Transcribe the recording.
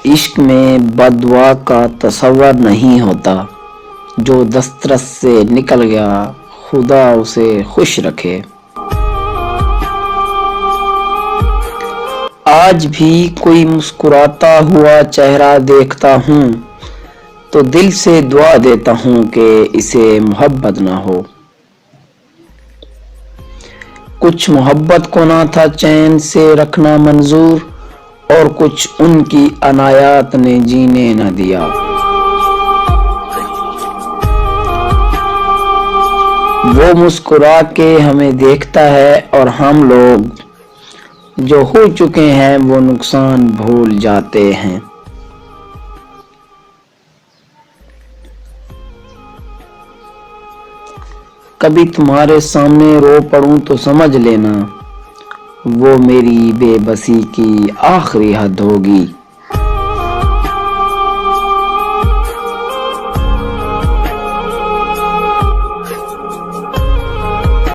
عشق میں بددعا کا تصور نہیں ہوتا، جو دسترس سے نکل گیا خدا اسے خوش رکھے۔ آج بھی کوئی مسکراتا ہوا چہرہ دیکھتا ہوں تو دل سے دعا دیتا ہوں کہ اسے محبت نہ ہو۔ کچھ محبت کو نہ تھا چین سے رکھنا منظور، اور کچھ ان کی عنایات نے جینے نہ دیا۔ وہ مسکرا کے ہمیں دیکھتا ہے اور ہم لوگ جو ہو چکے ہیں وہ نقصان بھول جاتے ہیں۔ کبھی تمہارے سامنے رو پڑوں تو سمجھ لینا وہ میری بے بسی کی آخری حد ہوگی۔